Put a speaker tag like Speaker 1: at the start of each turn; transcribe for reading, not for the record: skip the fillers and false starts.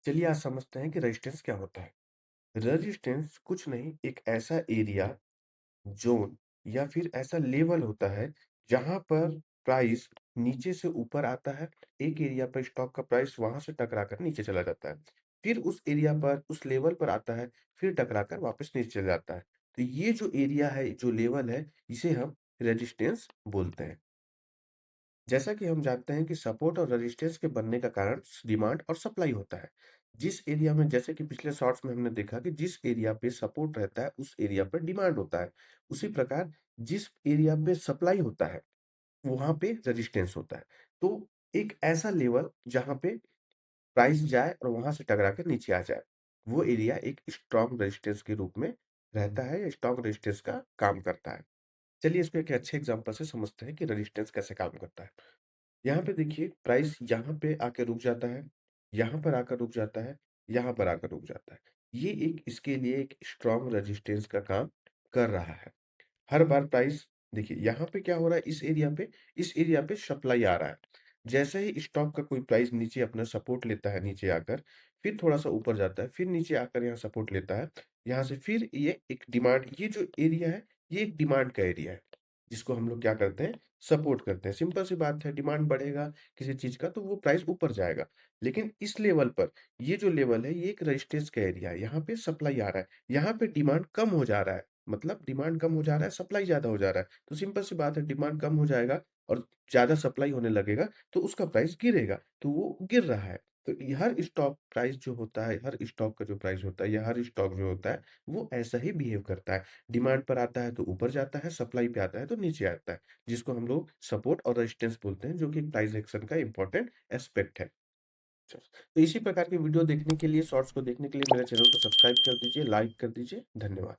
Speaker 1: चलिए आज समझते हैं कि रेजिस्टेंस क्या होता है। रेजिस्टेंस कुछ नहीं, एक ऐसा एरिया, जोन या फिर ऐसा लेवल होता है जहां पर प्राइस नीचे से ऊपर आता है। एक एरिया पर स्टॉक का प्राइस वहां से टकरा कर नीचे चला जाता है, फिर उस एरिया पर उस लेवल पर आता है, फिर टकरा कर वापस नीचे चला जाता है। तो ये जो एरिया है, जो लेवल है, इसे हम रेजिस्टेंस बोलते हैं। जैसा कि हम जानते हैं कि सपोर्ट और रेजिस्टेंस के बनने का कारण डिमांड और सप्लाई होता है। जिस एरिया में, जैसे कि पिछले शॉर्ट्स में हमने देखा कि जिस एरिया पे सपोर्ट रहता है उस एरिया पर डिमांड होता है। उसी प्रकार जिस एरिया पे सप्लाई होता है वहां पे रेजिस्टेंस होता है। तो एक ऐसा लेवल जहां पे प्राइस जाए और वहां से टकरा कर नीचे आ जाए, वो एरिया एक स्ट्रॉन्ग रेजिस्टेंस के रूप में रहता है या स्ट्रॉन्ग रेजिस्टेंस का काम करता है। चलिए इसको एक अच्छे एग्जांपल से समझते हैं कि रेजिस्टेंस कैसे काम करता है। यहाँ पे देखिए प्राइस यहाँ पे आके रुक जाता है, यहाँ पर आकर रुक जाता है, यहाँ पर आकर रुक जाता है। ये एक इसके लिए एक स्ट्रॉन्ग रेजिस्टेंस का काम कर रहा है। हर बार प्राइस देखिए यहाँ पे क्या हो रहा है, इस एरिया पे सप्लाई आ रहा है। जैसे ही स्टॉक का कोई प्राइस नीचे अपना सपोर्ट लेता है, नीचे आकर फिर थोड़ा-सा ऊपर जाता है, फिर नीचे आकर यहाँ सपोर्ट लेता है। यहाँ से फिर ये एक डिमांड, ये जो एरिया है, ये एक डिमांड का एरिया है, जिसको हम लोग क्या करते हैं, सपोर्ट करते हैं। सिंपल सी बात है, डिमांड बढ़ेगा किसी चीज़ का तो वो प्राइस ऊपर जाएगा। लेकिन इस लेवल पर, ये जो लेवल है, ये एक रेजिस्टेंस का एरिया है। यहाँ पे सप्लाई आ रहा है, यहाँ पे डिमांड कम हो जा रहा है। मतलब डिमांड कम हो जा रहा है, सप्लाई ज़्यादा हो जा रहा है। तो सिंपल सी बात है, डिमांड कम हो जाएगा और ज़्यादा सप्लाई होने लगेगा, तो उसका प्राइस गिरेगा, तो वो गिर रहा है। तो ये हर स्टॉक प्राइस जो होता है, हर स्टॉक का जो प्राइस होता है या हर स्टॉक जो होता है, वो ऐसा ही बिहेव करता है। डिमांड पर आता है तो ऊपर जाता है, सप्लाई पे आता है तो नीचे आता है, जिसको हम लोग सपोर्ट और रेजिस्टेंस बोलते हैं, जो कि प्राइस एक्शन का इम्पोर्टेंट एस्पेक्ट है। तो इसी प्रकार की वीडियो देखने के लिए, शॉर्ट्स को देखने के लिए मेरे चैनल को सब्सक्राइब कर दीजिए, लाइक कर दीजिए। धन्यवाद।